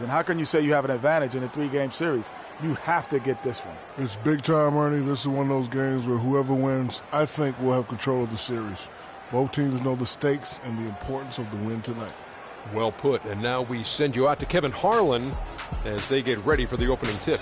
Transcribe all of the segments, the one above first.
And how can you say you have an advantage in a 3-game series? You have to get this one. It's big time, Ernie. This is one of those games where whoever wins, I think, will have control of the series. Both teams know the stakes and the importance of the win tonight. Well put. And now we send you out to Kevin Harlan as they get ready for the opening tip.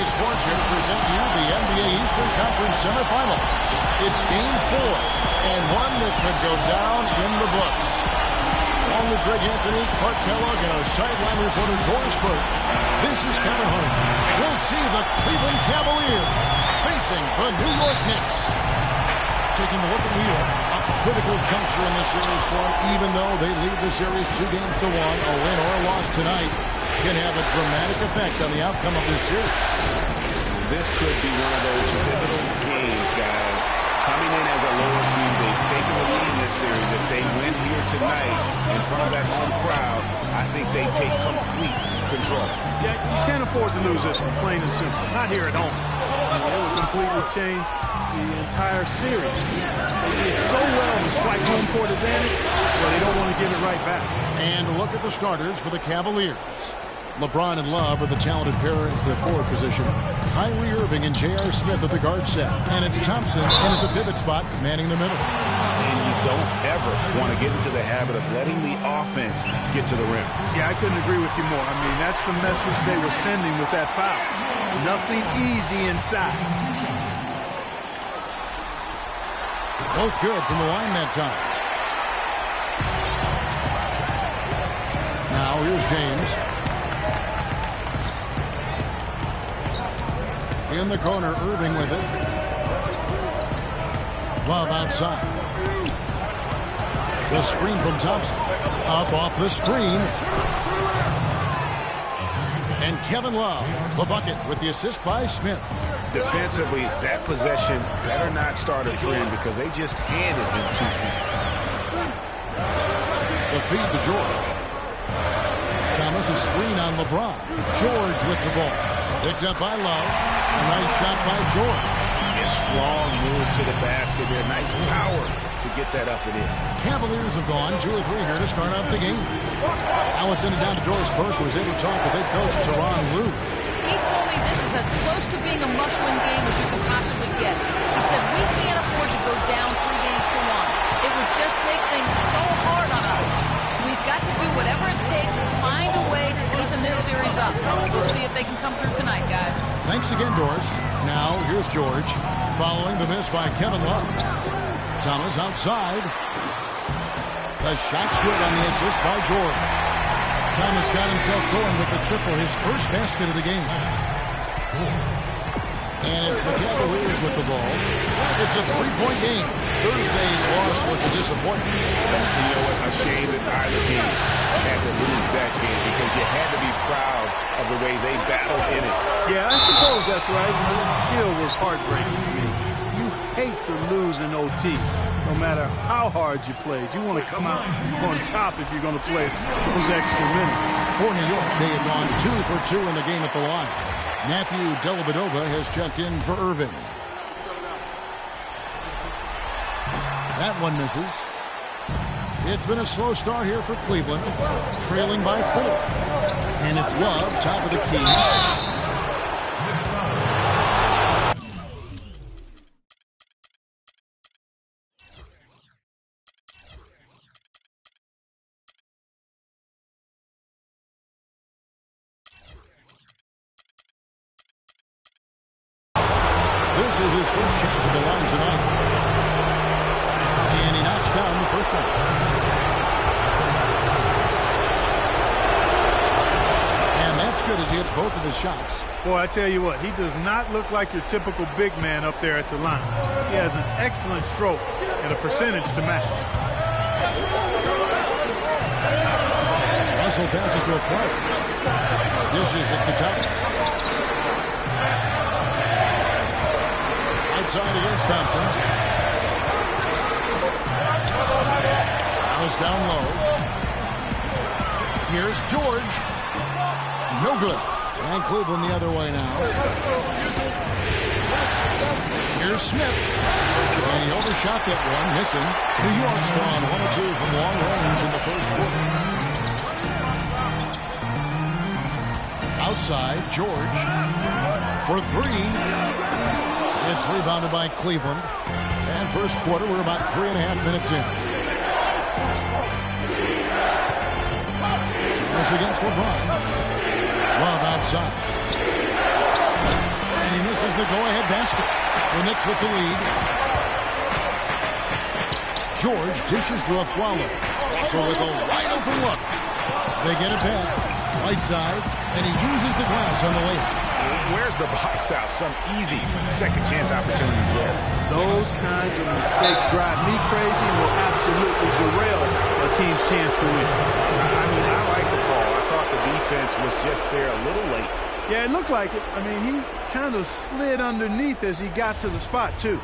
Sports here to present you the NBA Eastern Conference semifinals. It's Game 4, and one that could go down in the books. Along with Greg Anthony, Clark Kellogg, and our sideline reporter Doris Burke, this is Kevin Hart. We'll see the Cleveland Cavaliers facing the New York Knicks. Taking a look at New York, a critical juncture in the series for them, even though they lead the series 2-1. A win or a loss tonight can have a dramatic effect on the outcome of this series. This could be one of those pivotal games, guys. Coming in as a lower seed, they've taken the lead in this series. If they win here tonight in front of that home crowd, I think they take complete control. Yeah, you can't afford to lose this one, plain and simple. Not here at home. It will completely change the entire series. They did so well to swipe home court advantage, but they don't want to give it right back. And look at the starters for the Cavaliers. LeBron and Love are the talented pair at the forward position. Kyrie Irving and J.R. Smith at the guard set. And it's Thompson in at the pivot spot, manning the middle. And you don't ever want to get into the habit of letting the offense get to the rim. Yeah, I couldn't agree with you more. I mean, that's the message they were sending with that foul. Nothing easy inside. Both good from the line that time. Now here's James. In the corner, Irving with it. Love outside. The screen from Thompson. Up off the screen. And Kevin Love, the bucket with the assist by Smith. Defensively, that possession better not start a trend because they just handed him 2 points. The feed to George. Thomas a screen on LeBron. George with the ball. Picked up by Love. A nice shot by George. A strong move to the basket there. Nice power to get that up and in. Cavaliers have gone 2 or 3 here to start out the game. Now it's sent it down to Doris Burke, who was able to talk with head coach Teron Lue. He told me this is as close to being a must-win game as you can possibly get. He said we can't afford to go down 3 games to 1. It would just make things so hard on us. We've got to do whatever it takes to find a way to even this series up. We'll see if they can come through tonight, guys. Thanks again, Doris. Now, here's George, following the miss by Kevin Love. Thomas outside. The shot's good on the assist by George. Thomas got himself going with the triple, his first basket of the game. And it's the Cavaliers with the ball. It's a 3-point game. Thursday's loss was a disappointment. You know what? A shame that either team had to lose that game because you had to be proud of the way they battled in it. Yeah, I suppose that's right. The skill was heartbreaking. I mean, you hate to lose in OT, no matter how hard you played. You want to come out on top if you're going to play those extra minutes. For New York, they have gone 2 for 2 in the game at the line. Matthew Dellavedova has checked in for Irving. That one misses. It's been a slow start here for Cleveland, trailing by 4. And it's Love, top of the key. This is his first chance at the line tonight. And he knocks down the first one. And that's good as he hits both of his shots. Boy, I tell you what, he does not look like your typical big man up there at the line. He has an excellent stroke and a percentage to match. Russell passes to a flight. Dishes at the tops. Outside against Thompson. Alice down low. Here's George. No good. And Cleveland the other way now. Here's Smith. And he overshot that one, missing. New York's gone 1-2 from long range in the first quarter. Outside, George for three. It's rebounded by Cleveland. And first quarter, we're about 3.5 minutes in. Thomas against LeBron. Love outside. And he misses the go-ahead basket. The Knicks with the lead. George dishes to a Flalo. So with a wide-open look, they get it back. Right side, and he uses the glass on the layup. Where's the box out? Some easy second chance opportunities there. Those kinds of mistakes drive me crazy and will absolutely derail a team's chance to win. I like the call. I thought the defense was just there a little late. Yeah, it looked like it. I mean, he kind of slid underneath as he got to the spot, too.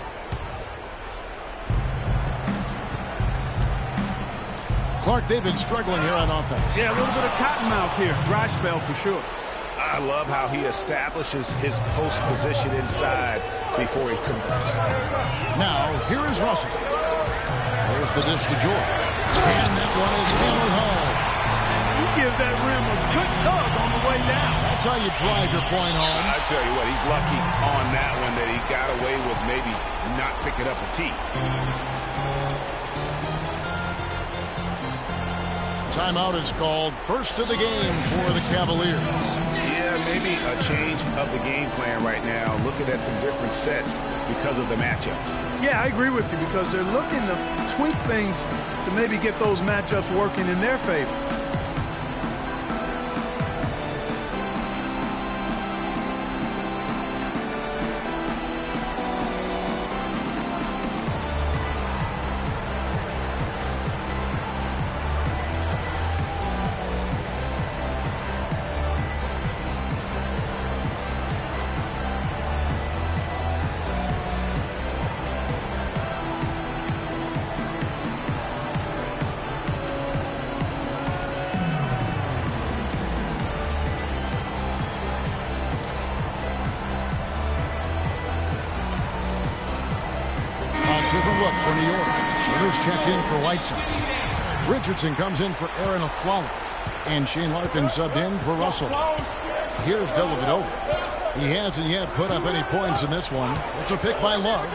Clark, they've been struggling here on offense. Yeah, a little bit of cottonmouth here. Dry spell for sure. I love how he establishes his post position inside before he converts. Now, here is Russell. There's the dish to George. And that one is hammered home. He gives that rim a good tug on the way down. That's how you drive your point home. I tell you what, he's lucky on that one that he got away with maybe not picking up a tee. Timeout is called, first of the game for the Cavaliers. Yeah, maybe a change of the game plan right now, looking at some different sets because of the matchups. Yeah, I agree with you because they're looking to tweak things to maybe get those matchups working in their favor. Different look for New York. Turner's checked in for Whiteside. Richardson comes in for Aaron Aflalo. And Shane Larkin subbed in for Russell. Here's Dellavedova. He hasn't yet put up any points in this one. It's a pick by Love.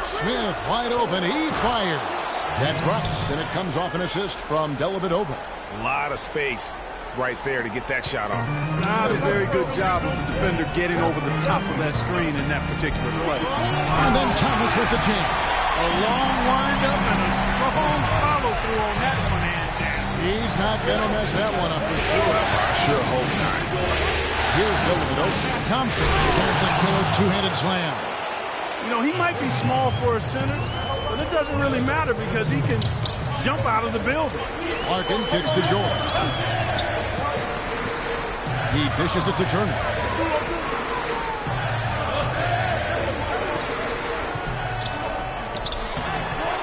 Smith wide open. He fires. That drops, and it comes off an assist from Dellavedova. A lot of space right there to get that shot off. Not a very good job of the defender getting over the top of that screen in that particular play. And then Thomas with the jam. A long windup and a strong follow-through on that one-hand jam. He's not going to mess that one up for sure. I sure hope not. Here's Dellavedova. Thompson turns the killer two-handed slam. You know, he might be small for a center, but it doesn't really matter because he can jump out of the building. Larkin kicks to George. He dishes it to Turner.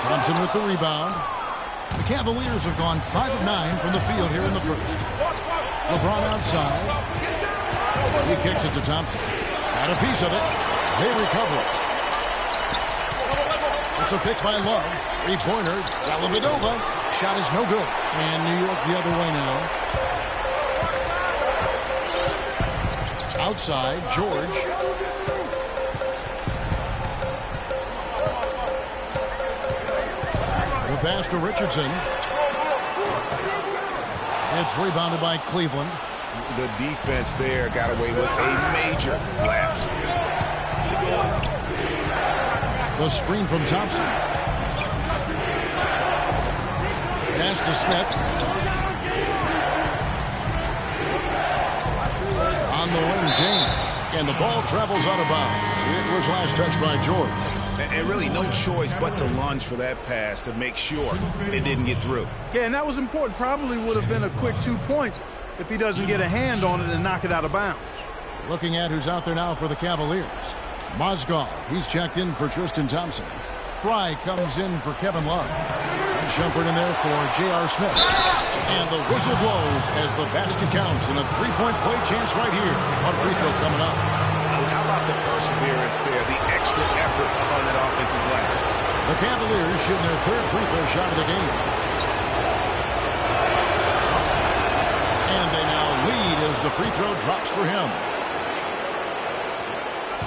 Thompson with the rebound. The Cavaliers have gone 5 of 9 from the field here in the first. LeBron outside. He kicks it to Thompson. Got a piece of it. They recover it. It's a pick by Love. Three-pointer. Dellavedova. Shot is no good. And New York the other way now. Outside, George. The pass to Richardson. It's rebounded by Cleveland. The defense there got away with a major lapse. The screen from Thompson. Pass to Smith. the wing, James. And the ball travels out of bounds. It was last touched by George. And really no choice but to lunge for that pass to make sure it didn't get through. Yeah, and that was important. Probably would have been a quick 2 points if he doesn't get a hand on it and knock it out of bounds. Looking at who's out there now for the Cavaliers. Mozgov, he's checked in for Tristan Thompson. Fry comes in for Kevin Love. And Shumpert in there for J.R. Smith. And the whistle blows as the basket counts and a three-point play chance right here. One free throw coming up. How about the perseverance there, the extra effort on that offensive glass? The Cavaliers shooting their third free throw shot of the game. And they now lead as the free throw drops for him.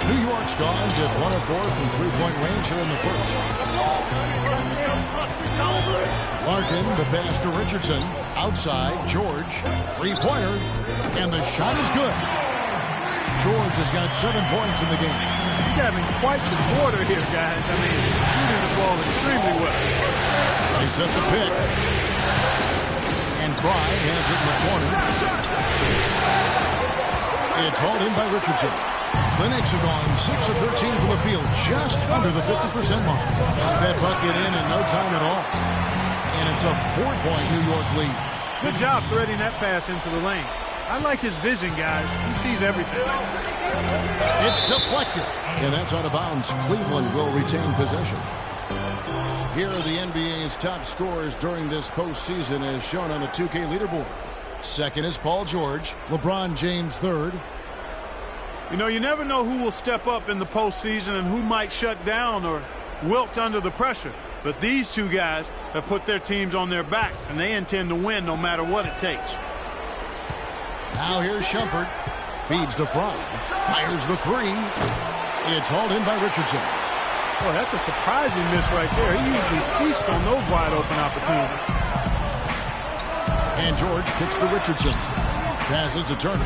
New York's gone just 1 of 4 from three-point range here in the first. Larkin, the pass to Richardson. Outside, George. Three-pointer. And the shot is good. George has got 7 points in the game. He's having quite the quarter here, guys. I mean, shooting the ball extremely well. They set the pick. And Fry has it in the corner. It's hauled in by Richardson. The Knicks have gone 6 of 13 from the field, just under the 50% mark. Got that bucket in no time at all. And it's a 4-point New York lead. Good job threading that pass into the lane. I like his vision, guys. He sees everything. It's deflected. And that's out of bounds. Cleveland will retain possession. Here are the NBA's top scorers during this postseason as shown on the 2K leaderboard. Second is Paul George. LeBron James third. You know, you never know who will step up in the postseason and who might shut down or wilt under the pressure. But these two guys have put their teams on their backs, and they intend to win no matter what it takes. Now here's Shumpert. Feeds to Fry. Fires the three. It's hauled in by Richardson. Boy, that's a surprising miss right there. He usually feasts on those wide-open opportunities. And George kicks to Richardson. Passes to Turner.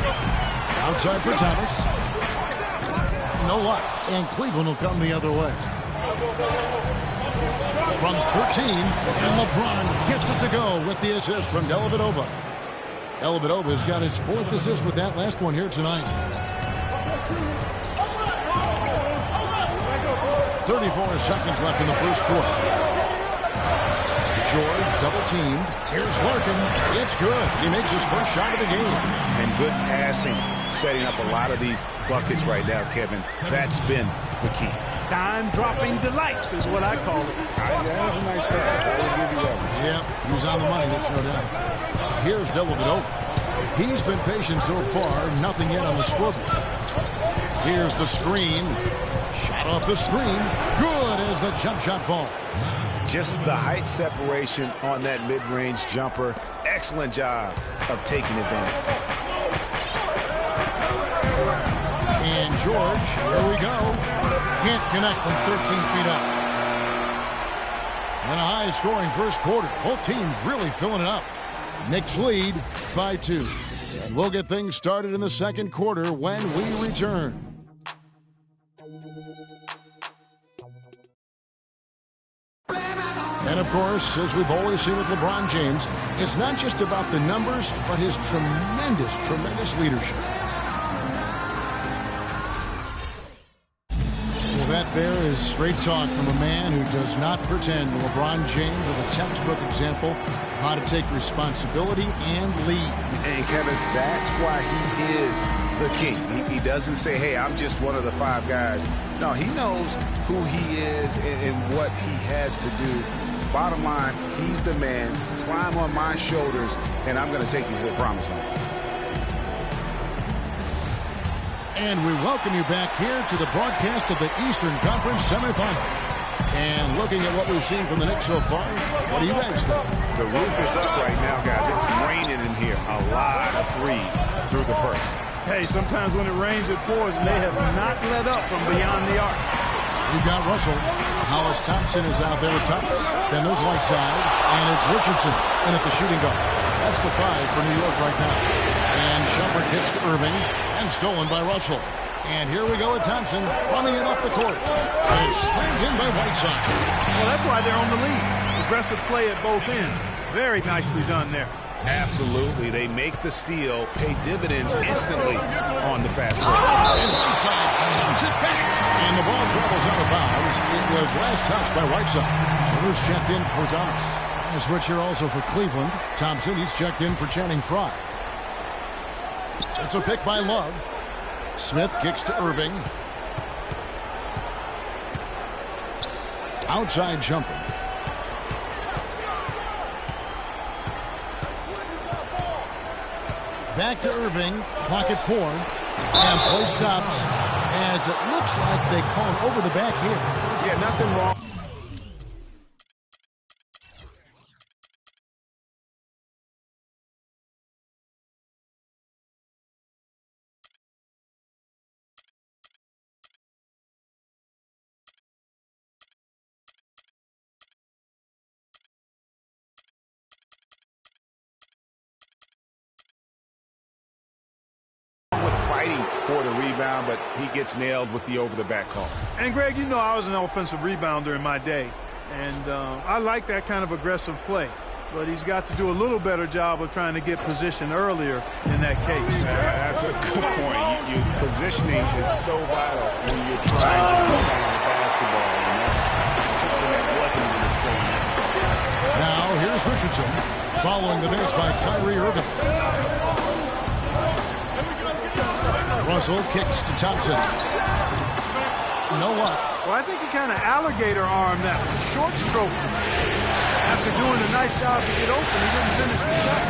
Outside for Thomas. No luck. And Cleveland will come the other way. From 13, and LeBron gets it to go with the assist from Dellavedova. Dellavedova's got his 4th assist with that last one here tonight. 34 seconds left in the first quarter. George double-teamed. Here's Larkin. It's good. He makes his first shot of the game. And good passing, setting up a lot of these buckets right now, Kevin. That's been the key. Dime-dropping delights is what I call it. That was a nice pass. I will give you that one. Yeah, he was on the money, that's no doubt. Here's Dellavedova. He's been patient so far. Nothing yet on the scoreboard. Here's the screen. Shot off the screen. Good as the jump shot falls. Just the height separation on that mid-range jumper. Excellent job of taking advantage. And George, here we go. Can't connect from 13 feet up. And a high-scoring first quarter. Both teams really filling it up. Knicks lead by 2. And we'll get things started in the second quarter when we return. And, of course, as we've always seen with LeBron James, it's not just about the numbers, but his tremendous, tremendous leadership. Well, that there is straight talk from a man who does not pretend. LeBron James with a textbook example of how to take responsibility and lead. And, Kevin, that's why he is the king. He doesn't say, hey, I'm just one of the 5 guys. No, he knows who he is and what he has to do. Bottom line, he's the man. Climb on my shoulders, and I'm going to take you to the promised land. And we welcome you back here to the broadcast of the Eastern Conference semifinals. And looking at what we've seen from the Knicks so far, what do you guys think? The roof is up right now, guys. It's raining in here. A lot of threes through the first. Hey, sometimes when it rains, it pours, and they have not let up from beyond the arc. We've got Russell. Hollis Thompson is out there with Thomas. Then there's Whiteside. And it's Richardson in at the shooting guard. That's the 5 for New York right now. And Shumpert kicks to Irving. And stolen by Russell. And here we go with Thompson running it up the court. And slammed in by Whiteside. Well, that's why they're on the lead. Aggressive play at both ends. Very nicely done there. Absolutely. They make the steal, pay dividends instantly on the fast break. And Whiteside sends it back. And the ball travels out of bounds. It was last touched by Whiteside. Turner's checked in for Thomas. A switch here also for Cleveland. Thompson, he's checked in for Channing Frye. It's a pick by Love. Smith kicks to Irving. Outside jumper. Back to Irving. Clock at 4. And play stops as it looks like they call him over the back here. Yeah, nothing wrong. For the rebound, but he gets nailed with the over-the-back call. And, Greg, you know I was an offensive rebounder in my day, and I like that kind of aggressive play. But he's got to do a little better job of trying to get position earlier in that case. That's a good point. Positioning is so vital when you're trying to rebound the basketball, and that's something that wasn't in this play. Now, here's Richardson following the miss by Kyrie Irving. Russell kicks to Thompson. No luck. Well, I think he kind of alligator armed that one. Short stroke. After doing a nice job to get open, he didn't finish the shot.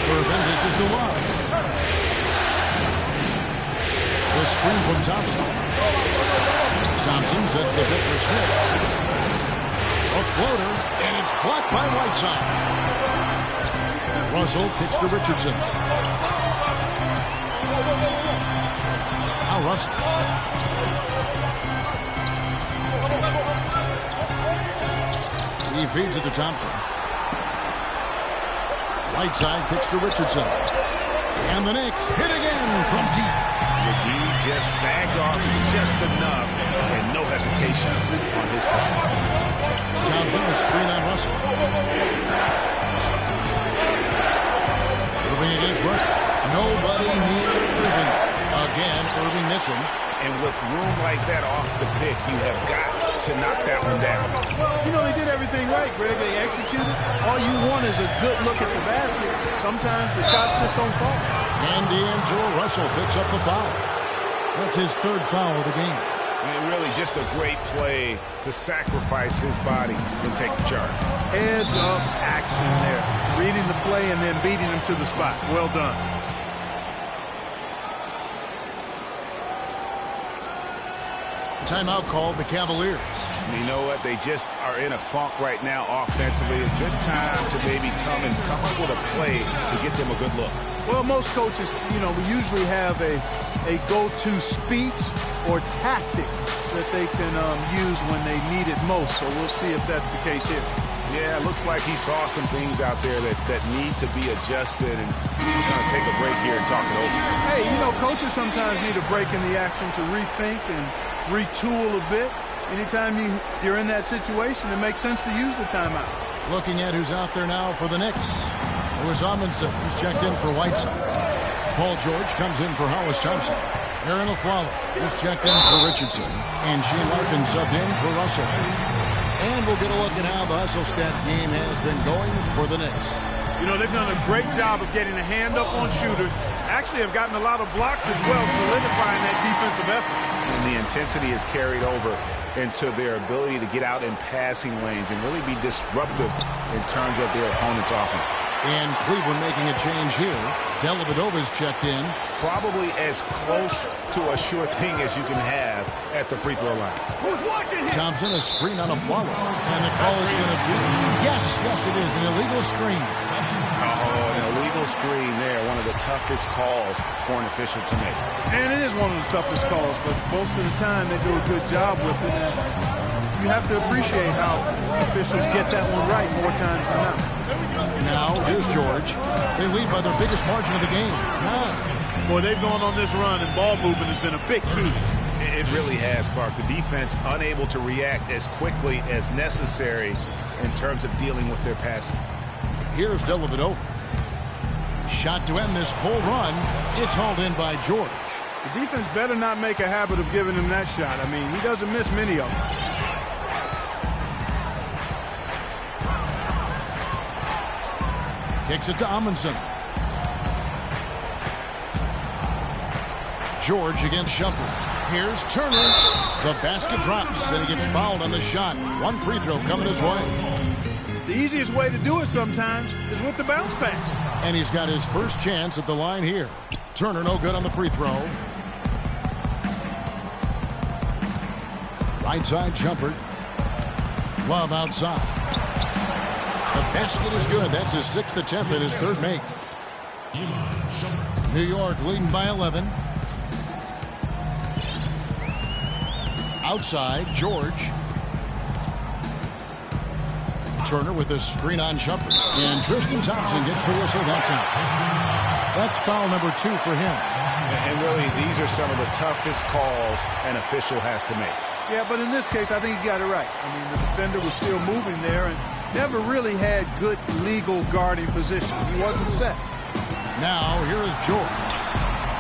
Irvin dishes to Love. The screen from Thompson. Thompson sets the pick for Smith. A floater, and it's blocked by Whiteside. Russell kicks to Richardson. Now Russell. He feeds it to Thompson. Whiteside kicks to Richardson. And the Knicks hit again from deep. McGee just sagged off just enough and no hesitation on his part. Thompson a screen on Russell. Irving against Russell. Nobody near Irving. Again, Irving missing. And with room like that off the pick, you have got to knock that one down. You know, they did everything right, Greg. They executed. All you want is a good look at the basket. Sometimes the shots just don't fall. And D'Angelo Russell picks up the foul. That's his third foul of the game. And really just a great play to sacrifice his body and take the charge. Heads up action there. Reading the play and then beating him to the spot. Well done. Timeout called the Cavaliers. And you know what? They just are in a funk right now offensively. It's a good time to maybe come up with a play to get them a good look. Well, most coaches, you know, we usually have a go-to speech or tactic that they can use when they need it most. So we'll see if that's the case here. Yeah, it looks like he saw some things out there that need to be adjusted, and he's going to take a break here and talk it over. Hey, you know, coaches sometimes need a break in the action to rethink and retool a bit. Anytime you're in that situation, it makes sense to use the timeout. Looking at who's out there now for the Knicks. Lewis Amundsen, who's checked in for Whiteside. Paul George comes in for Hollis Thompson. Aaron Aflalo, who's checked in for Richardson. And Shane Larkin subbed in for Russell. And we'll get a look at how the Hustle Stats game has been going for the Knicks. You know, they've done a great job of getting a hand up on shooters. Actually have gotten a lot of blocks as well, solidifying that defensive effort. And the intensity is carried over into their ability to get out in passing lanes and really be disruptive in terms of their opponent's offense. And Cleveland making a change here. Dellavedova's checked in. Probably as close to a sure thing as you can have at the free throw line. Thompson, a screen on Aflalo. And the call is going to be, yes, it is, an illegal screen. Oh, an illegal screen there. One of the toughest calls for an official to make. And it is one of the toughest calls, but most of the time they do a good job with it. And you have to appreciate how officials get that one right more times than not. Now, here's George. They lead by their biggest margin of the game. 9. Boy, they've gone on this run, and ball movement has been a big key. It really has, Clark. The defense unable to react as quickly as necessary in terms of dealing with their passing. Here's Dellavedova. Shot to end this cold run. It's hauled in by George. The defense better not make a habit of giving him that shot. I mean, he doesn't miss many of them. Kicks it to Amundsen. George against Shumpert. Here's Turner. The basket drops, and he gets fouled on the shot. One free throw coming his way. The easiest way to do it sometimes is with the bounce pass. And he's got his first chance at the line here. Turner no good on the free throw. Right side, Shumpert. Love outside. The basket is good. That's his 6th attempt and his 3rd make. New York leading by 11. Outside, George. Turner with a screen on Shumpert. And Tristan Thompson gets the whistle that time. That's foul number 2 for him. And really, these are some of the toughest calls an official has to make. Yeah, but in this case, I think he got it right. I mean, the defender was still moving there and never really had good legal guarding position. He wasn't set. Now, here is George.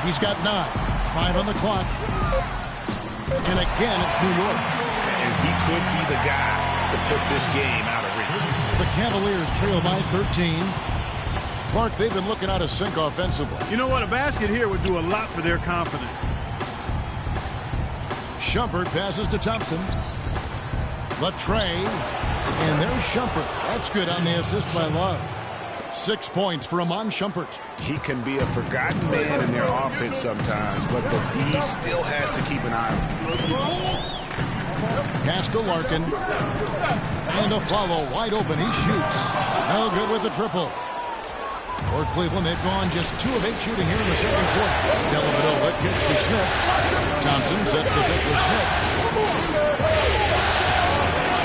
He's got 9. 5 on the clock. And again, it's New York. And he could be the guy to put this game out of reach. The Cavaliers trail by 13. Clark, they've been looking out of sync offensively. You know what? A basket here would do a lot for their confidence. Shumpert passes to Thompson. Latre. And there's Shumpert. That's good on the assist by Love. 6 points for Iman Shumpert. He can be a forgotten man in their offense sometimes, but the D still has to keep an eye on him. Pass to Larkin. And a follow wide open. He shoots. No good with the triple. For Cleveland, they've gone just 2 of 8 shooting here in the second quarter. Dellavedova kicks to Smith. Thompson sets the pick for Smith.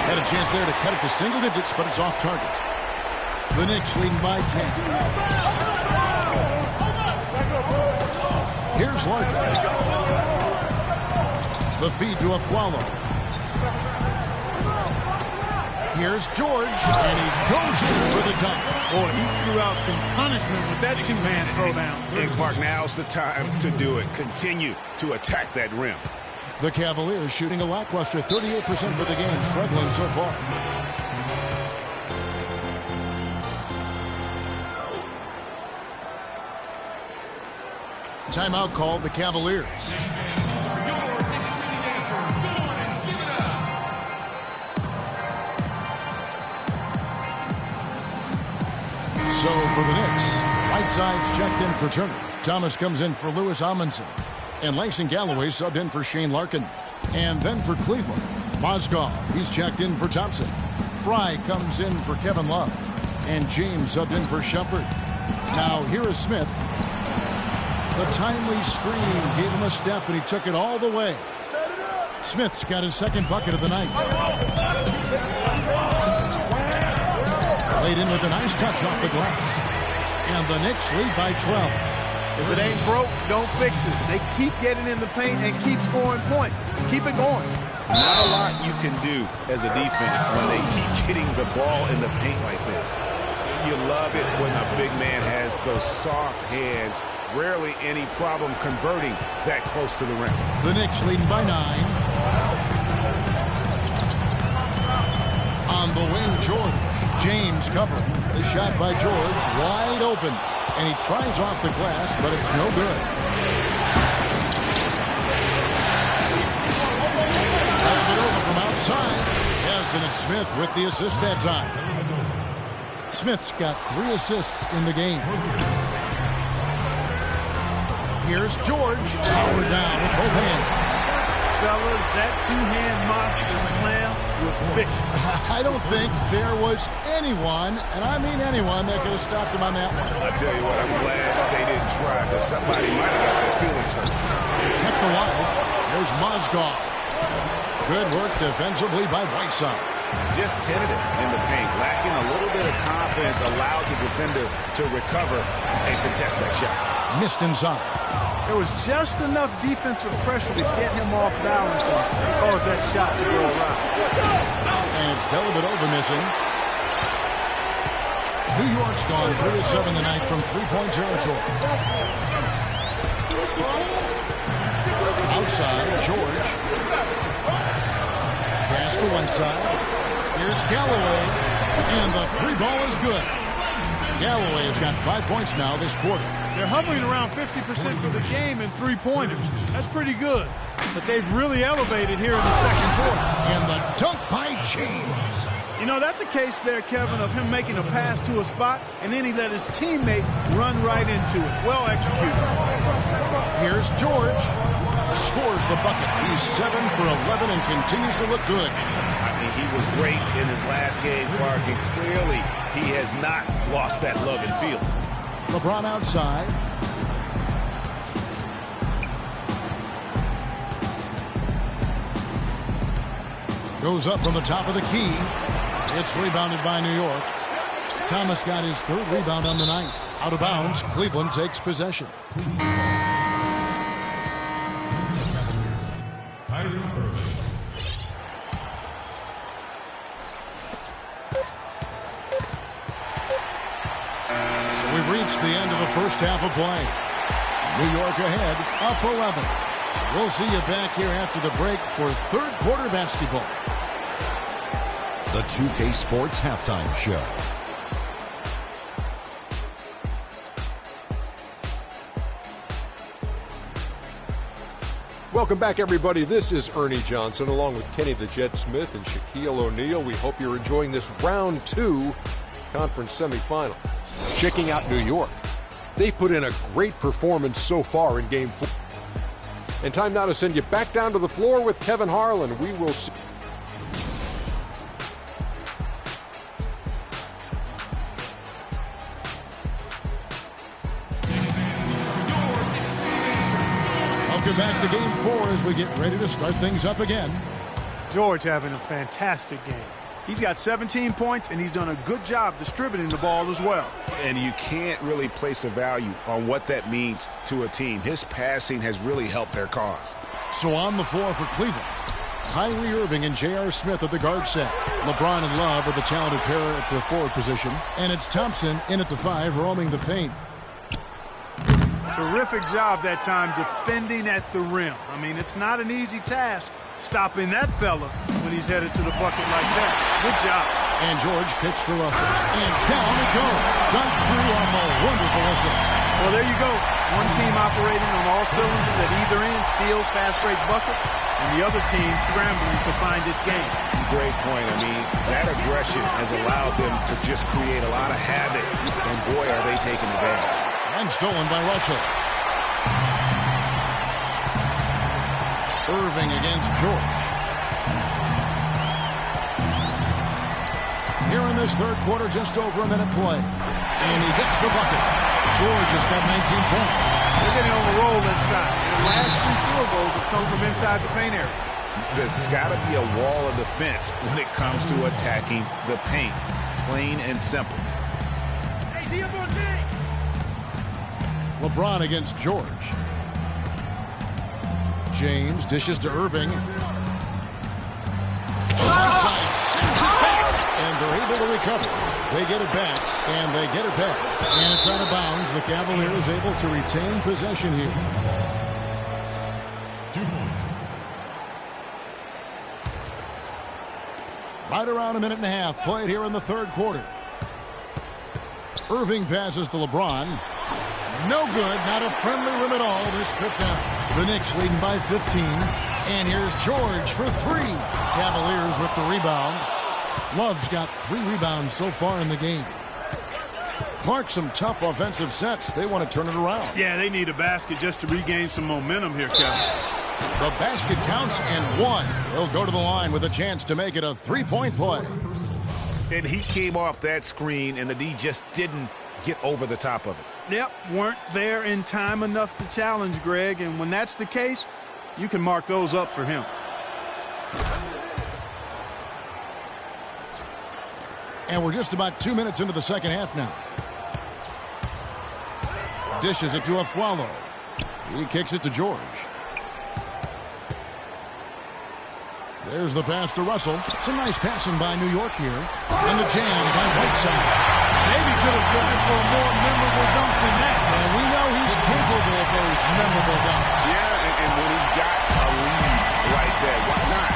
Had a chance there to cut it to single digits, but it's off target. The Knicks leading by 10. Here's Larkin. The feed to Aflalo. Here's George, and he goes in for the dunk. Boy, he threw out some punishment with that 2-man throwdown. And Clark, now's the time to do it. Continue to attack that rim. The Cavaliers shooting a lackluster 38% for the game, struggling so far. Timeout called the Cavaliers. So for the Knicks, Whiteside's checked in for Turner. Thomas comes in for Louis Amundsen. And Langston Galloway subbed in for Shane Larkin. And then for Cleveland, Mozgov, he's checked in for Thompson. Fry comes in for Kevin Love. And James subbed in for Shumpert. Now here is Smith. The timely screen gave him a step, and he took it all the way. Smith's got his 2nd bucket of the night. Laid in with a nice touch off the glass. And the Knicks lead by 12. If it ain't broke, don't fix it. They keep getting in the paint and keep scoring points. Keep it going. Not a lot you can do as a defense when they keep getting the ball in the paint like this. You love it when a big man has those soft hands. Rarely any problem converting that close to the rim. The Knicks leading by 9. On the wing, George. James covering. The shot by George, wide open. And he tries off the glass, but it's no good. Got it over from outside. Yes, and it's Smith with the assist that time. Smith's got 3 assists in the game. Here's George. Powered down with both hands. Fellas, that 2-hand monster slam was vicious. I don't think there was anyone, and I mean anyone, that could have stopped him on that one. I tell you what, I'm glad they didn't try, because somebody might have got their feelings hurt. Kept alive. There's Mozgov. Good work defensively by Whiteside. Just tentative in the paint, lacking a little bit of confidence, allowed the defender to recover and contest that shot. Missed inside. There was just enough defensive pressure to get him off balance and cause that shot to go around. And it's Dellavedova missing. New York's gone 3 of 7 tonight from three-point territory. Outside, George. Pass to one side. Here's Galloway. And the three ball is good. Galloway has got 5 points now this quarter. They're hovering around 50% for the game in three-pointers. That's pretty good. But they've really elevated here in the second quarter. And the dunk by James. You know, that's a case there, Kevin, of him making a pass to a spot, and then he let his teammate run right into it. Well executed. Here's George. Scores the bucket. He's 7 for 11 and continues to look good. I mean, he was great in his last game, Clark, and clearly he has not lost that love and feeling. LeBron outside. Goes up from the top of the key. It's rebounded by New York. Thomas got his third rebound on the night. Out of bounds, Cleveland takes possession. So we've reached the end of the first half of play. New York ahead, up 11. We'll see you back here after the break for third quarter basketball. The 2K Sports Halftime Show. Welcome back, everybody. This is Ernie Johnson along with Kenny the Jet Smith and Shaquille O'Neal. We hope you're enjoying this round 2 conference semifinal. Checking out New York. They've put in a great performance so far in Game 4. And time now to send you back down to the floor with Kevin Harlan. We will see. Welcome back to Game 4 as we get ready to start things up again. George having a fantastic game. He's got 17 points, and he's done a good job distributing the ball as well. And you can't really place a value on what that means to a team. His passing has really helped their cause. So on the floor for Cleveland, Kyrie Irving and J.R. Smith at the guard set. LeBron and Love are the talented pair at the forward position. And it's Thompson in at the 5, roaming the paint. Terrific job that time defending at the rim. I mean, it's not an easy task stopping that fella when he's headed to the bucket like that. Good job. And George kicks to Russell. And down it goes. Dunked through off a wonderful assist. Well, there you go. One team operating on all cylinders at either end, steals, fast break buckets, and the other team scrambling to find its game. Great point. I mean, that aggression has allowed them to just create a lot of havoc, and boy, are they taking advantage. And stolen by Russell. Irving against George. Here in this third quarter, just over a minute play. And he gets the bucket. George has got 19 points. They're getting on the roll inside. Their last 3 field goals have come from inside the paint area. There's got to be a wall of defense when it comes to attacking the paint. Plain and simple. Hey, Diablo-J! LeBron against George. James dishes to Irving. Onside, sends it back, and they're able to recover. They get it back, and they get it back. And it's out of bounds. The Cavaliers able to retain possession here. 2 points. Right around a minute and a half played here in the third quarter. Irving passes to LeBron. No good, not a friendly rim at all this trip down. The Knicks leading by 15. And here's George for 3. Cavaliers with the rebound. Love's got 3 rebounds so far in the game. Clark, some tough offensive sets. They want to turn it around. Yeah, they need a basket just to regain some momentum here, Kevin. The basket counts and 1. He'll go to the line with a chance to make it a 3-point play. And he came off that screen, and the D just didn't get over the top of it. Yep, weren't there in time enough to challenge Greg, and when that's the case, you can mark those up for him. And we're just about 2 minutes into the second half now. Dishes it to Afflalo. He kicks it to George. There's the pass to Russell. Some nice passing by New York here. And the jam by Whiteside. Maybe could have driven for a more memorable dunk than that. And we know he's capable of those memorable dunks. Yeah, and when he's got a lead like that, why not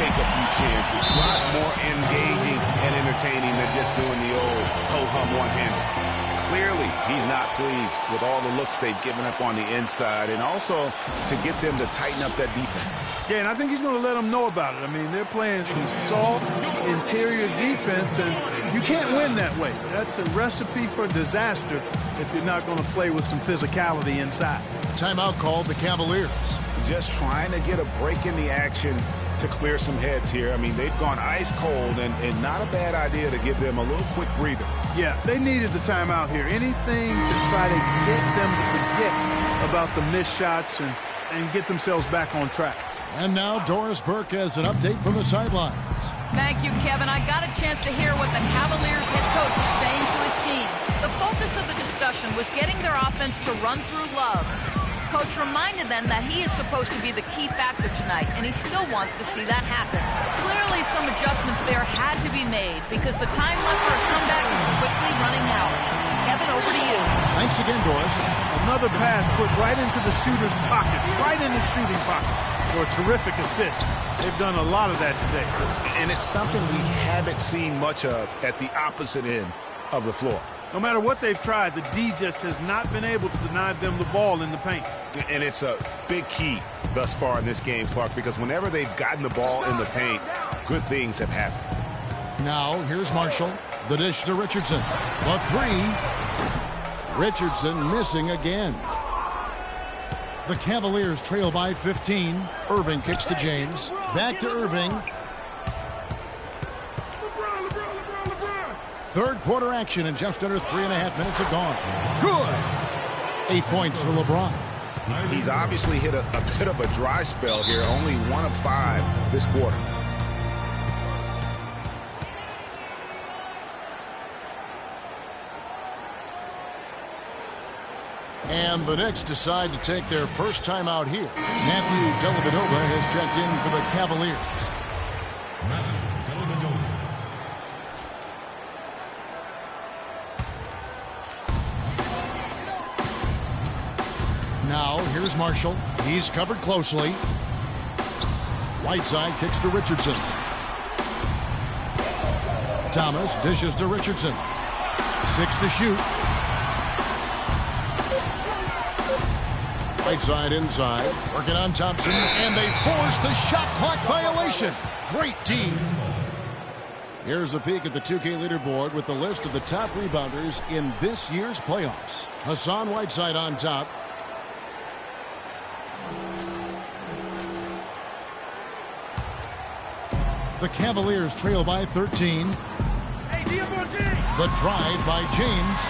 take a few chances? A lot more engaging and entertaining than just doing the old ho-hum one-hander. Clearly, he's not pleased with all the looks they've given up on the inside, and also to get them to tighten up that defense. Yeah, and I think he's going to let them know about it. I mean, they're playing some soft interior defense, and you can't win that way. That's a recipe for disaster if you're not going to play with some physicality inside. Timeout called the Cavaliers. Just trying to get a break in the action to clear some heads here. I mean, they've gone ice cold, and not a bad idea to give them a little quick breather. Yeah, they needed the timeout here. Anything to try to get them to forget about the missed shots and get themselves back on track. And now Doris Burke has an update from the sidelines. Thank you, Kevin. I got a chance to hear what the Cavaliers head coach is saying to his team. The focus of the discussion was getting their offense to run through Love. Coach reminded them that he is supposed to be the key factor tonight, and he still wants to see that happen. Clearly, some adjustments there had to be made because the time left for a comeback is quickly running out. Kevin, over to you. Thanks again, Doris. Another pass put right into the shooter's pocket, right in the shooting pocket for a terrific assist. They've done a lot of that today. And it's something we haven't seen much of at the opposite end of the floor. No matter what they've tried, the D just has not been able to deny them the ball in the paint. And it's a big key thus far in this game, Clark, because whenever they've gotten the ball in the paint, good things have happened. Now, here's Marshall. The dish to Richardson. The three. Richardson missing again. The Cavaliers trail by 15. Irving kicks to James. Back to Irving. Third quarter action, and just under 3.5 minutes have gone. Good. 8 points for LeBron. He's obviously hit a bit of a dry spell here. Only 1 of 5 this quarter. And the Knicks decide to take their first time out here. Matthew Dellavedova has checked in for the Cavaliers. Now, here's Marshall. He's covered closely. Whiteside kicks to Richardson. Thomas dishes to Richardson. 6 to shoot. Whiteside inside. Working on Thompson. And they force the shot clock violation. Great team. Here's a peek at the 2K leaderboard with the list of the top rebounders in this year's playoffs. Hassan Whiteside on top. The Cavaliers trail by 13. The drive by James.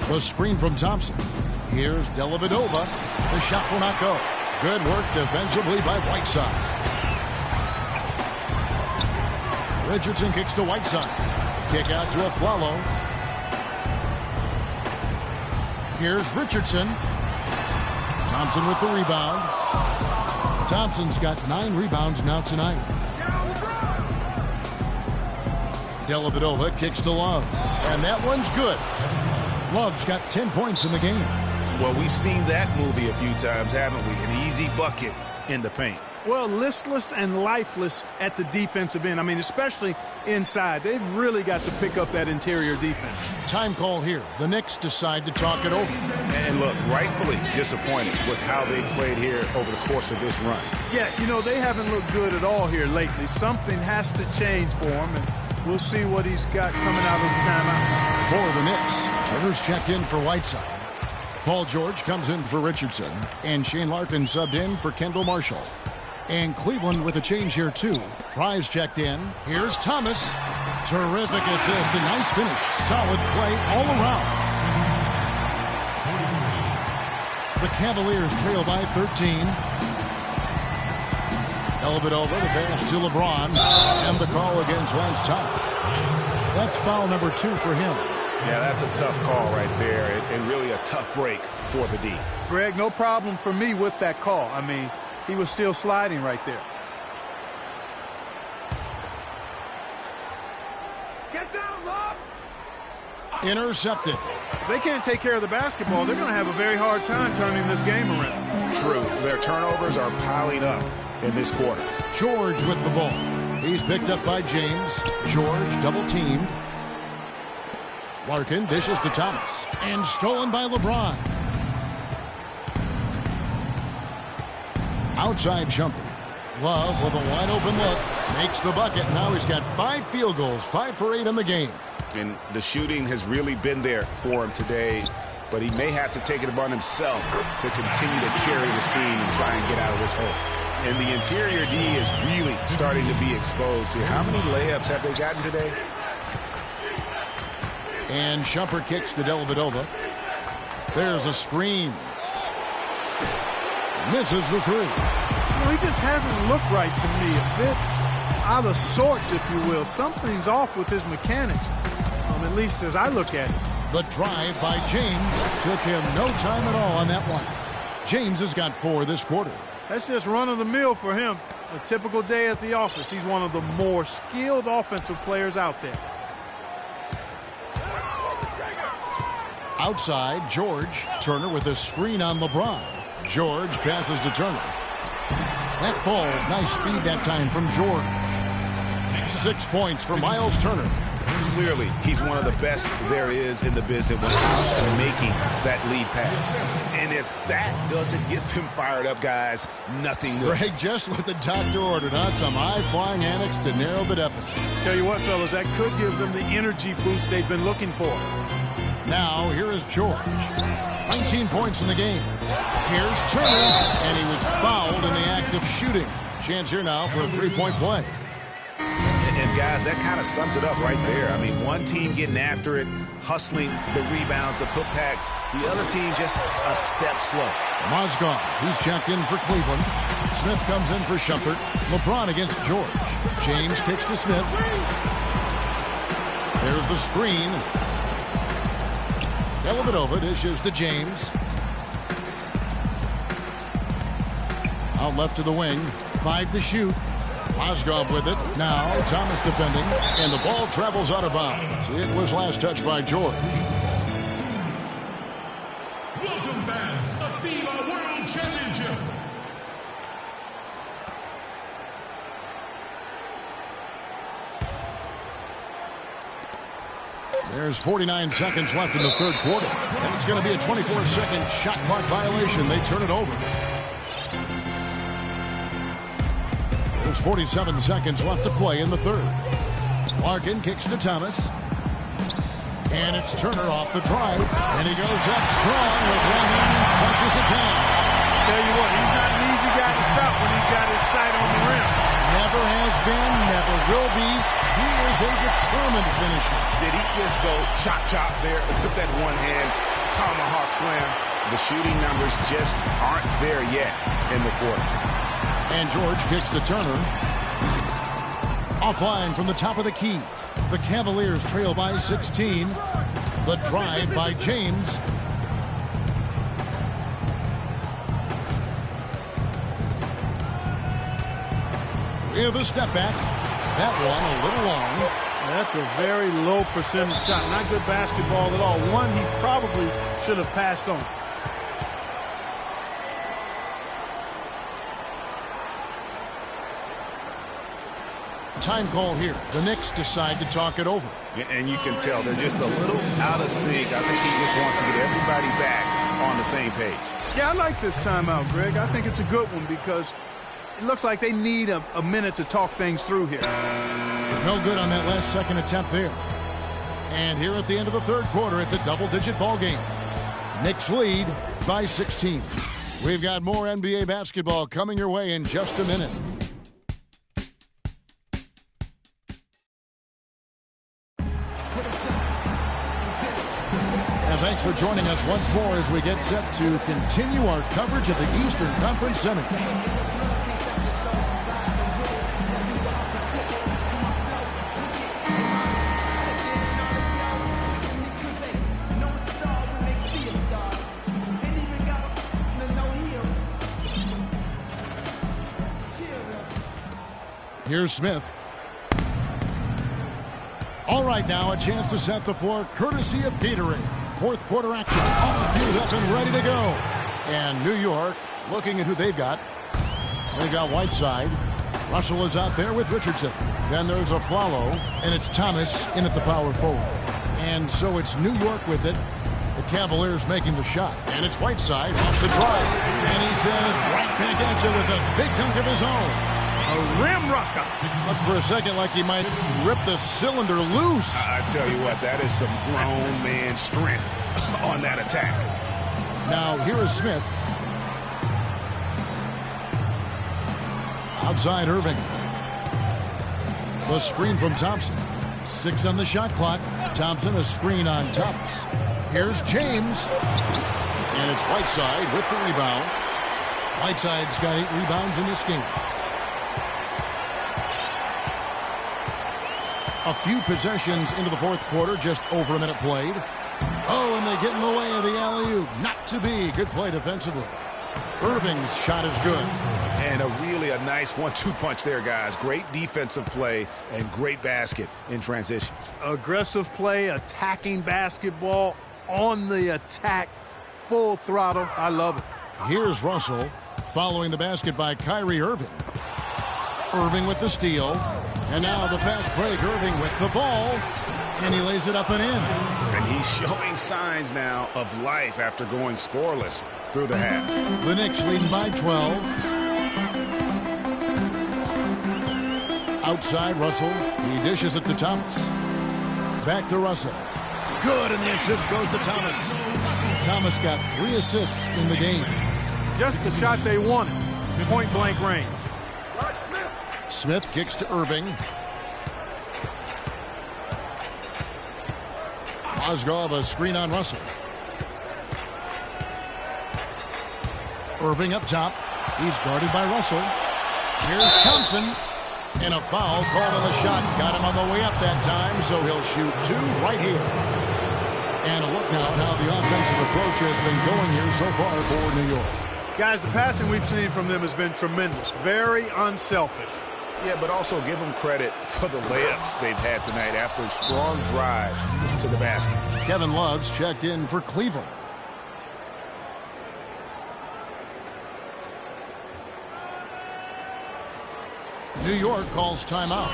The screen from Thompson. Here's Dellavedova. The shot will not go. Good work defensively by Whiteside. Richardson kicks to Whiteside. Kick out to Afflalo. Here's Richardson. Thompson with the rebound. Thompson's got 9 rebounds now tonight. Dellavedova kicks to Love. And that one's good. Love's got 10 points in the game. Well, we've seen that movie a few times, haven't we? An easy bucket in the paint. Well, listless and lifeless at the defensive end. I mean, especially inside. They've really got to pick up that interior defense. Time call here. The Knicks decide to talk it over. And look, rightfully disappointed with how they played here over the course of this run. Yeah, you know, they haven't looked good at all here lately. Something has to change for him, and we'll see what he's got coming out of the timeout. For the Knicks, Turner's checked in for Whiteside. Paul George comes in for Richardson, and Shane Larkin subbed in for Kendall Marshall. And Cleveland with a change here, too. Fry's checked in. Here's Thomas. Terrific assist. A nice finish. Solid play all around. The Cavaliers trail by 13. Dellavedova, the pass to LeBron. And the call against Lance Thomas. That's foul number 2 for him. Yeah, that's a tough call right there, and really a tough break for the D. Greg, no problem for me with that call. I mean, he was still sliding right there. Intercepted. If they can't take care of the basketball, they're going to have a very hard time turning this game around. True. Their turnovers are piling up in this quarter. George with the ball. He's picked up by James. George double-teamed. Larkin dishes to Thomas. And stolen by LeBron. Outside jumper. Love with a wide-open look. Makes the bucket. Now he's got 5 field goals, 5 for 8 in the game. And the shooting has really been there for him today, but he may have to take it upon himself to continue to carry this team and try and get out of this hole. And the interior D is really starting to be exposed here. How many layups have they gotten today? And Shumpert kicks to Dellavedova. There's a screen. Misses the 3. He just hasn't looked right to me. A bit out of sorts, if you will. Something's off with his mechanics, at least as I look at it. The drive by James took him no time at all on that one. James has got 4 this quarter. That's just run-of-the-mill for him. A typical day at the office. He's one of the more skilled offensive players out there. Outside, George. Turner with a screen on LeBron. George passes to Turner. That falls. Nice speed that time from George. 6 points for Miles Turner. Clearly, he's one of the best there is in the business when it comes to making that lead pass. And if that doesn't get them fired up, guys, nothing will. Greg, just what the doctor ordered, huh? Some high-flying annex to narrow the deficit. Tell you what, fellas, that could give them the energy boost they've been looking for. Now, here is George. 19 points in the game. Here's Turner, and he was fouled in the act of shooting. Chance here now for a 3-point play. And guys, that kind of sums it up right there. I mean, one team getting after it, hustling the rebounds, the putbacks. The other team just a step slow. Mozgov, he's checked in for Cleveland. Smith comes in for Shumpert. LeBron against George. James kicks to Smith. There's the screen. Dellavedova dishes to James. Out left to the wing. 5 to shoot. Mozgov with it. Now Thomas defending. And the ball travels out of bounds. It was last touched by George. Welcome fans to the FIBA World Championships. There's 49 seconds left in the third quarter. And it's going to be a 24-second shot clock violation. They turn it over. There's 47 seconds left to play in the third. Larkin kicks to Thomas. And it's Turner off the drive. And he goes up strong with one hand and flushes it down. Tell you what, he's not an easy guy to stop when he's got his sight on the rim. Never has been, never will be. He is a determined finisher. Did he just go chop there with that one hand tomahawk slam? The shooting numbers just aren't there yet in the quarter. And George kicks to Turner. Offline from the top of the key. The Cavaliers trail by 16. The drive by James. With a step back. That one a little long. That's a very low percentage shot. Not good basketball at all. One he probably should have passed on. Time call here. The Knicks decide to talk it over. And you can tell they're just a little out of sync. I think he just wants to get everybody back on the same page. Yeah, I like this timeout, Greg. I think it's a good one because it looks like they need a minute to talk things through here. No good on that last second attempt there. And here at the end of the third quarter, it's a double-digit ball game. Knicks lead by 16. We've got more NBA basketball coming your way in just a minute. And thanks for joining us once more as we get set to continue our coverage of the Eastern Conference Semis. Here's Smith. All right, now a chance to set the floor courtesy of Gatorade. Fourth quarter action. All fueled up and ready to go. And New York looking at who they've got. They've got Whiteside. Russell is out there with Richardson. Then there's a Flalo, and it's Thomas in at the power forward. And so it's New York with it. The Cavaliers making the shot. And it's Whiteside off the drive. And he says right back at you with a big dunk of his own. A rim rocker. Looked for a second like he might rip the cylinder loose. I tell you what, that is some grown man strength on that attack. Now here is Smith. Outside Irving. The screen from Thompson. 6 on the shot clock. Thompson a screen on Thomas. Here's James. And it's Whiteside with the rebound. Whiteside's got 8 rebounds in this game. A few possessions into the fourth quarter, just over a minute played. Oh, and they get in the way of the alley-oop. Not to be. Good play defensively. Irving's shot is good. And a nice 1-2 punch there, guys. Great defensive play and great basket in transition. Aggressive play, attacking basketball, on the attack, full throttle. I love it. Here's Russell following the basket by Kyrie Irving. Irving with the steal. And now the fast break. Irving with the ball. And he lays it up and in. And he's showing signs now of life after going scoreless through the half. The Knicks leading by 12. Outside Russell. He dishes it to Thomas. Back to Russell. Good, and the assist goes to Thomas. Thomas got 3 assists in the game. Just the shot they wanted. Point blank range. Smith kicks to Irving. Mozgov a screen on Russell. Irving up top. He's guarded by Russell. Here's Thompson. And a foul called on the shot. Got him on the way up that time, so he'll shoot 2 right here. And a look now at how the offensive approach has been going here so far for New York. Guys, the passing we've seen from them has been tremendous. Very unselfish. Yeah, but also give them credit for the layups they've had tonight after strong drives to the basket. Kevin Love's checked in for Cleveland. New York calls timeout.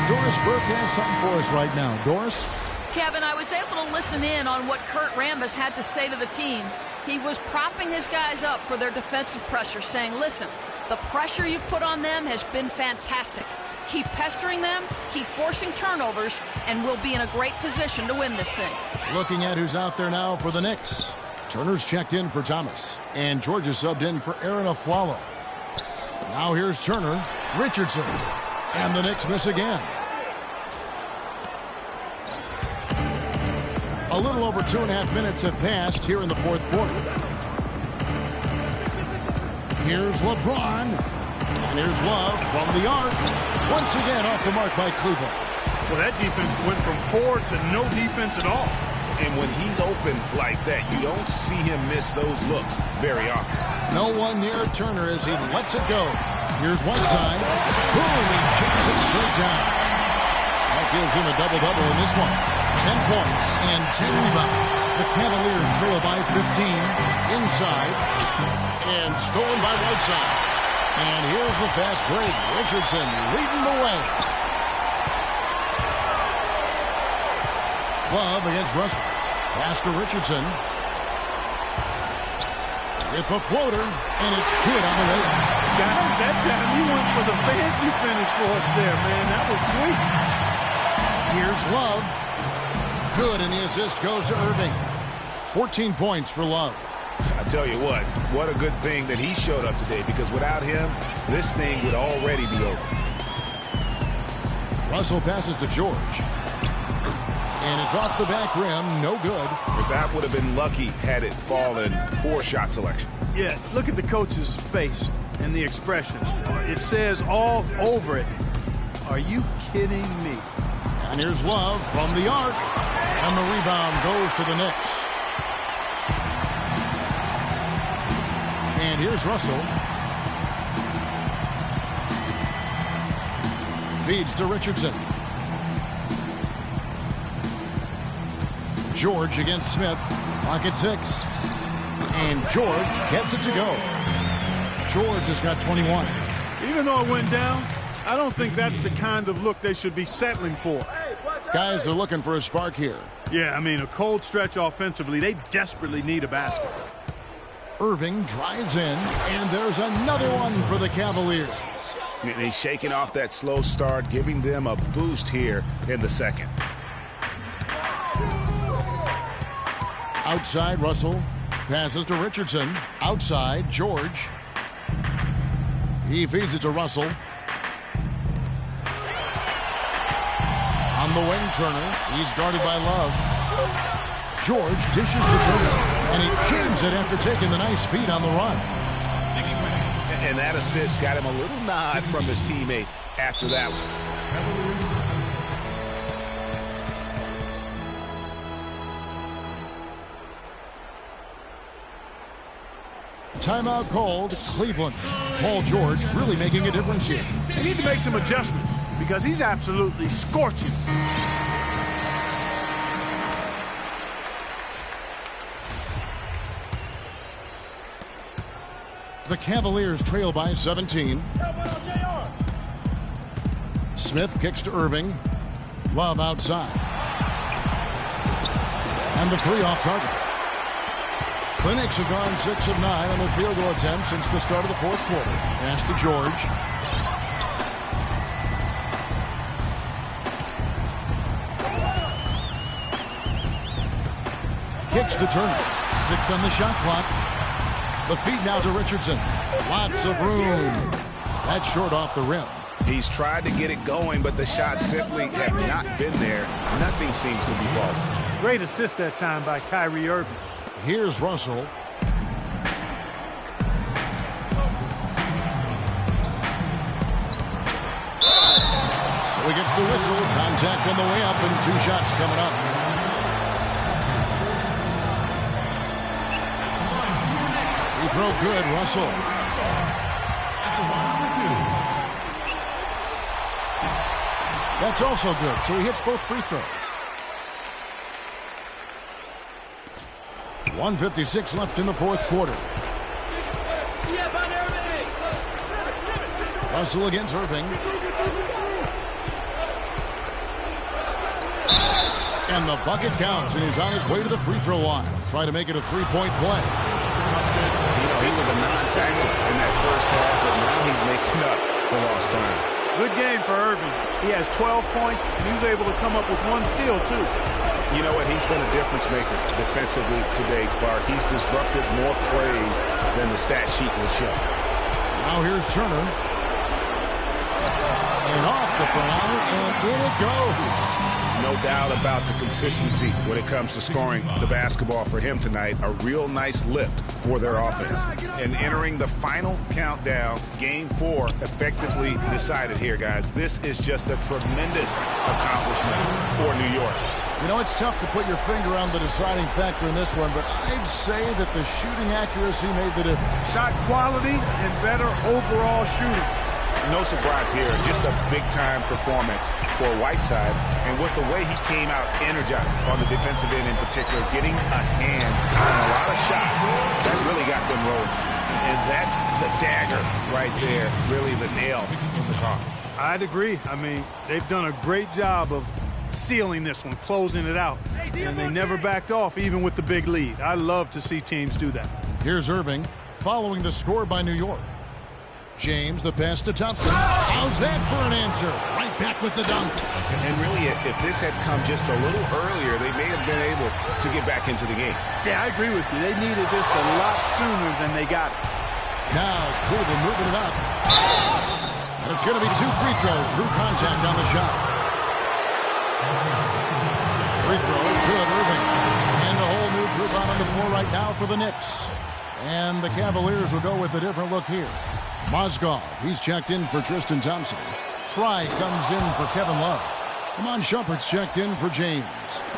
Doris Burke has something for us right now. Doris? Kevin, I was able to listen in on what Kurt Rambis had to say to the team. He was propping his guys up for their defensive pressure, saying, listen, the pressure you put on them has been fantastic. Keep pestering them, keep forcing turnovers, and we'll be in a great position to win this thing. Looking at who's out there now for the Knicks. Turner's checked in for Thomas, and George is subbed in for Aaron Aflalo. Now here's Turner, Richardson, and the Knicks miss again. A little over 2.5 minutes have passed here in the fourth quarter. Here's LeBron. And here's Love from the arc. Once again off the mark by Cleveland. Well, that defense went from poor to no defense at all. And when he's open like that, you don't see him miss those looks very often. No one near Turner as he lets it go. Here's Whiteside. Boom, he chips it straight down. That gives him a double-double in this one. 10 points and 10 rebounds. The Cavaliers trail by 15 inside and stolen by Whiteside. And here's the fast break. Richardson leading the way. Love against Russell. Pass to Richardson. With the floater, and it's good on the way. Guys, that time you went for the fancy finish for us there, man. That was sweet. Here's Love. Good, and the assist goes to Irving. 14 points for Love. I tell you what a good thing that he showed up today, because without him, this thing would already be over. Russell passes to George. And it's off the back rim, no good. That would have been lucky had it fallen. Poor shot selection. Yeah, look at the coach's face and the expression. It says all over it, Are you kidding me? And here's Love from the arc. And the rebound goes to the Knicks. And here's Russell. Feeds to Richardson. George against Smith. Pocket 6. And George gets it to go. George has got 21. Even though it went down, I don't think that's the kind of look they should be settling for. Guys are looking for a spark here. Yeah, I mean, a cold stretch offensively. They desperately need a basket. Irving drives in, and there's another one for the Cavaliers. And he's shaking off that slow start, giving them a boost here in the second. Outside, Russell passes to Richardson. Outside, George. He feeds it to Russell. On the wing, Turner. He's guarded by Love. George dishes to Turner, and he jams it after taking the nice feed on the run. And that assist got him a little nod from his teammate after that one. Timeout called, Cleveland. Paul George really making a difference here. They need to make some adjustments because he's absolutely scorching. The Cavaliers trail by 17. Smith kicks to Irving. Love outside. And the three off target. The Knicks have gone 6 of 9 on their field goal attempts since the start of the fourth quarter. Pass to George. Kicks to Turner. 6 on the shot clock. The feed now to Richardson. Lots of room. That's short off the rim. He's tried to get it going, but the shots simply have not been there. Nothing seems to be false. Great assist that time by Kyrie Irving. Here's Russell. So he gets the whistle. Contact on the way up and 2 shots coming up. Free throw good, Russell. That's also good, so he hits both free throws. 1:56 left in the fourth quarter. Russell against Irving. And the bucket counts, and he's on his way to the free throw line. Try to make it a 3-point play. You know, he was a non-factor in that first half, but now he's making up for lost time. Good game for Irving. He has 12 points, and he was able to come up with 1 steal, too. You know what? He's been a difference maker defensively today, Clark. He's disrupted more plays than the stat sheet will show. Now here's Turner. And off the foul, and in it goes. No doubt about the consistency when it comes to scoring the basketball for him tonight. A real nice lift for their offense. And entering the final countdown, Game 4 effectively decided here, guys. This is just a tremendous accomplishment for New York. You know, it's tough to put your finger on the deciding factor in this one, but I'd say that the shooting accuracy made the difference. Shot quality and better overall shooting. No surprise here, just a big-time performance for Whiteside. And with the way he came out energized on the defensive end in particular, getting a hand on a lot of shots, that really got them rolling. And that's the dagger right there, really the nail in the coffin. I'd agree. I mean, they've done a great job of sealing this one, closing it out. And they never backed off, even with the big lead. I love to see teams do that. Here's Irving, following the score by New York. James, the pass to Thompson. How's that for an answer? Right back with the dunk. And really, if this had come just a little earlier, they may have been able to get back into the game. Yeah, I agree with you. They needed this a lot sooner than they got it. Now, Cleveland moving it up. And it's going to be 2 free throws. Drew contact on the shot. Free throw, good, Irving. And a whole new group out on the floor right now for the Knicks. And the Cavaliers will go with a different look here. Mozgov, he's checked in for Tristan Thompson. Fry comes in for Kevin Love. Ramon Shumpert's checked in for James.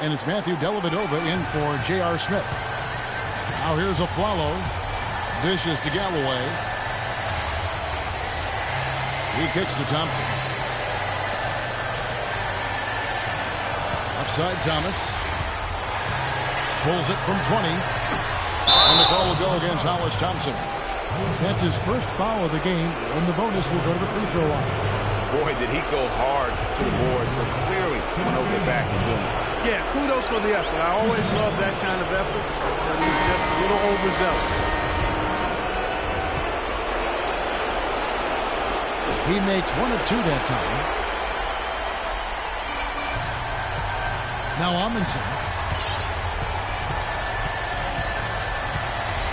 And it's Matthew Dellavedova in for J.R. Smith. Now here's a Flalo. Dishes to Galloway. He kicks to Thompson. Offside Thomas. Pulls it from 20. And the call will go against Hollis Thompson. That's his first foul of the game, and the bonus will go to the free throw line. Boy, did he go hard to the boards, but clearly went over the back and doing it. Yeah, kudos for the effort. I always love that kind of effort, but he's just a little overzealous. He makes 1 of 2 that time. Now Amundsen.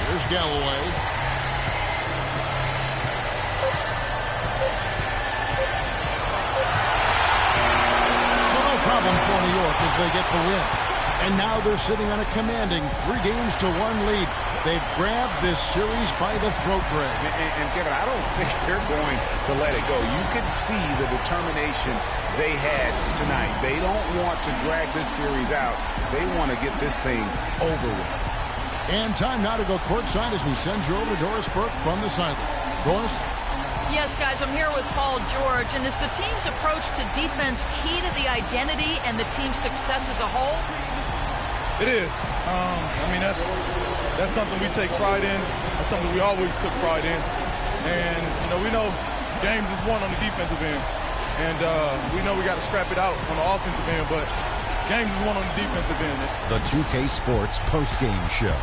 Here's Galloway. So no problem for New York as they get the win. And now they're sitting on a commanding 3-1 lead. They've grabbed this series by the throat, Greg. And Kevin, I don't think they're going to let it go. You can see the determination they had tonight. They don't want to drag this series out. They want to get this thing over with. And time now to go courtside as we send you over to Doris Burke from the sideline. Doris? Yes, guys, I'm here with Paul George. And is the team's approach to defense key to the identity and the team's success as a whole? It is. I mean, that's something we take pride in. That's something we always took pride in. And, we know games is won on the defensive end. And we know we got to scrap it out on the offensive end, but games is won on the defensive end. The 2K Sports postgame show.